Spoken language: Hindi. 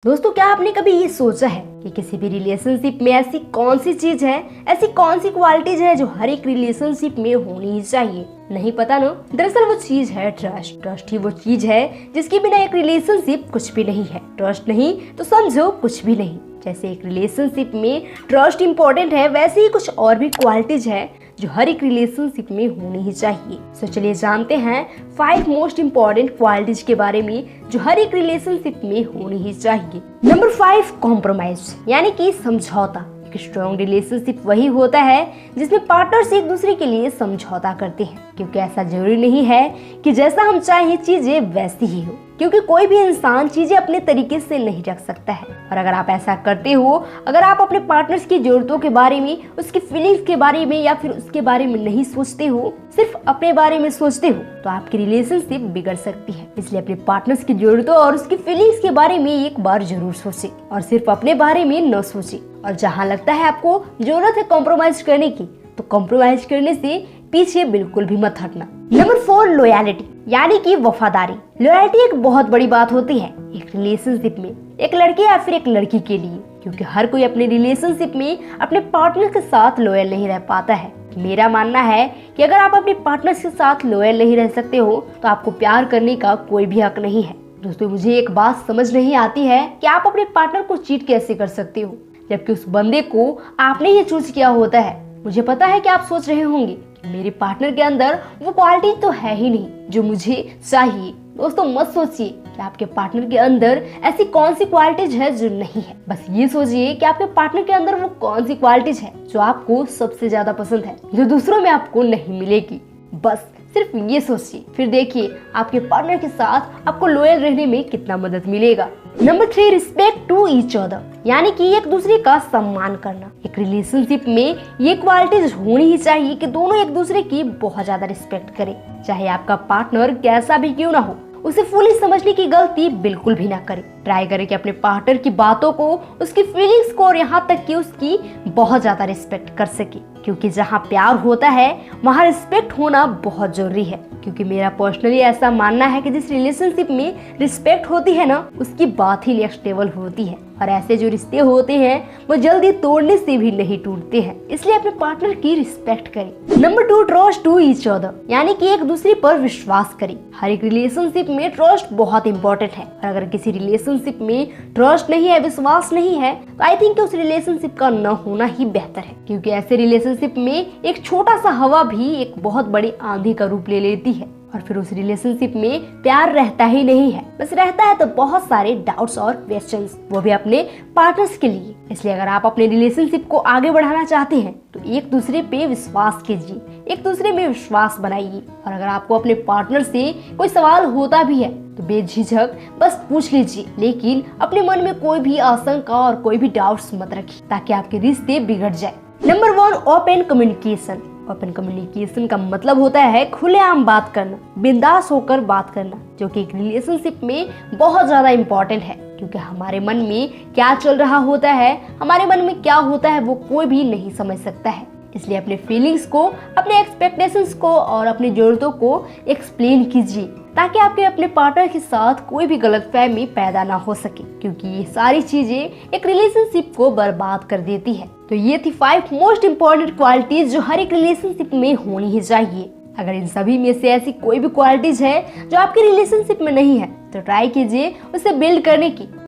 दोस्तों, क्या आपने कभी ये सोचा है कि किसी भी रिलेशनशिप में ऐसी कौन सी चीज है, ऐसी कौन सी क्वालिटीज है जो हर एक रिलेशनशिप में होनी ही चाहिए? नहीं पता ना। दरअसल वो चीज है ट्रस्ट। ट्रस्ट ही वो चीज है जिसके बिना एक रिलेशनशिप कुछ भी नहीं है। ट्रस्ट नहीं तो समझो कुछ भी नहीं। जैसे एक रिलेशनशिप में ट्रस्ट इम्पोर्टेंट है, वैसे ही कुछ और भी क्वालिटीज है जो हर एक रिलेशनशिप में होनी ही चाहिए। तो चलिए जानते हैं 5 मोस्ट इम्पोर्टेंट क्वालिटीज के बारे में जो हर एक रिलेशनशिप में होनी ही चाहिए। नंबर 5, कॉम्प्रोमाइज, यानी कि समझौता। एक स्ट्रॉन्ग रिलेशनशिप वही होता है जिसमें पार्टनर्स एक दूसरे के लिए समझौता करते हैं, क्योंकि ऐसा जरूरी नहीं है कि जैसा हम चाहें चीजें वैसी ही हो, क्योंकि कोई भी इंसान चीजें अपने तरीके से नहीं रख सकता है। और अगर आप ऐसा करते हो, अगर आप अपने पार्टनर्स की जरूरतों के बारे में, उसकी फीलिंग्स के बारे में या फिर उसके बारे में नहीं सोचते हो, सिर्फ अपने बारे में सोचते हो, तो आपकी रिलेशनशिप बिगड़ सकती है। इसलिए अपने पार्टनर्स की जरूरतों और उसकी फीलिंग्स के बारे में एक बार जरूर सोचें और सिर्फ अपने बारे में न सोचें। और जहाँ लगता है आपको जरूरत है कॉम्प्रोमाइज करने की, तो कॉम्प्रोमाइज करने से पीछे बिल्कुल भी मत हटना। नंबर 4, लॉयल्टी, यानी कि वफादारी। लॉयल्टी एक बहुत बड़ी बात होती है एक रिलेशनशिप में, एक लड़के या फिर एक लड़की के लिए, क्योंकि हर कोई अपने रिलेशनशिप में अपने पार्टनर के साथ लॉयल नहीं रह पाता है। मेरा मानना है कि अगर आप अपने पार्टनर के साथ लॉयल नहीं रह सकते हो तो आपको प्यार करने का कोई भी हक नहीं है। दोस्तों, मुझे एक बात समझ नहीं आती है कि आप अपने पार्टनर को चीट कैसे कर सकते हो, जबकि उस बंदे को आपने ही चूज किया होता है। मुझे पता है कि आप सोच रहे होंगे कि मेरे पार्टनर के अंदर वो क्वालिटी तो है ही नहीं जो मुझे चाहिए। दोस्तों, मत सोचिए कि आपके पार्टनर के अंदर ऐसी कौन सी क्वालिटीज है जो नहीं है। बस ये सोचिए कि आपके पार्टनर के अंदर वो कौन सी क्वालिटीज है जो आपको सबसे ज्यादा पसंद है, जो दूसरों में आपको नहीं मिलेगी। बस सिर्फ ये सोचिए, फिर देखिए आपके पार्टनर के साथ आपको लॉयल रहने में कितना मदद मिलेगा। Number 3, respect to each other, यानी कि एक दूसरे का सम्मान करना। एक रिलेशनशिप में ये क्वालिटीज होनी ही चाहिए कि दोनों एक दूसरे की बहुत ज्यादा रिस्पेक्ट करें। चाहे आपका पार्टनर कैसा भी क्यों ना हो, उसे फुली समझने की गलती बिल्कुल भी ना करें। ट्राई करें कि अपने पार्टनर की बातों को, उसकी फीलिंग्स को और यहाँ तक कि उसकी बहुत ज्यादा रिस्पेक्ट कर सके, क्योंकि जहाँ प्यार होता है वहाँ रिस्पेक्ट होना बहुत जरूरी है। क्योंकि मेरा पर्सनली ऐसा मानना है कि जिस रिलेशनशिप में रिस्पेक्ट होती है ना, उसकी बात ही नेक्स्ट लेवल होती है। और ऐसे जो रिश्ते होते हैं वो जल्दी तोड़ने से भी नहीं टूटते हैं। इसलिए अपने पार्टनर की रिस्पेक्ट करें। Number 2, trust to each other, यानी कि एक दूसरे पर विश्वास करें। हर एक रिलेशनशिप में ट्रस्ट बहुत इंपॉर्टेंट है, और अगर किसी रिलेशनशिप में ट्रस्ट नहीं है, विश्वास नहीं है, तो आई थिंक उस रिलेशनशिप का न होना ही बेहतर है। क्योंकि ऐसे रिलेशनशिप में एक छोटा सा हवा भी एक बहुत बड़ी आंधी का रूप ले लेती है, और फिर उस रिलेशनशिप में प्यार रहता ही नहीं है। बस रहता है तो बहुत सारे डाउट्स और क्वेश्चंस, वो भी अपने पार्टनर्स के लिए। इसलिए अगर आप अपने रिलेशनशिप को आगे बढ़ाना चाहते हैं तो एक दूसरे पे विश्वास कीजिए, एक दूसरे में विश्वास बनाइए। और अगर आपको अपने पार्टनर से कोई सवाल होता भी है तो बेझिझक बस पूछ लीजिए, लेकिन अपने मन में कोई भी आशंका और कोई भी डाउट्स मत रखिए, ताकि आपके रिश्ते बिगड़ जाए। Number 1, open communication. Open communication का मतलब होता है खुलेआम बात करना, बिंदास होकर बात करना, जो कि एक रिलेशनशिप में बहुत ज्यादा इम्पोर्टेंट है। क्योंकि हमारे मन में क्या चल रहा होता है, हमारे मन में क्या होता है, वो कोई भी नहीं समझ सकता है। इसलिए अपने फीलिंग्स को, अपने एक्सपेक्टेशंस को और अपनी जरूरतों को एक्सप्लेन कीजिए, ताकि आपके अपने पार्टनर के साथ कोई भी गलतफहमी पैदा ना हो सके, क्योंकि ये सारी चीजें एक रिलेशनशिप को बर्बाद कर देती है। तो ये थी 5 मोस्ट इम्पोर्टेंट क्वालिटीज जो हर एक रिलेशनशिप में होनी ही चाहिए। अगर इन सभी में से ऐसी कोई भी क्वालिटीज है जो आपके रिलेशनशिप में नहीं है, तो ट्राई कीजिए उसे बिल्ड करने की।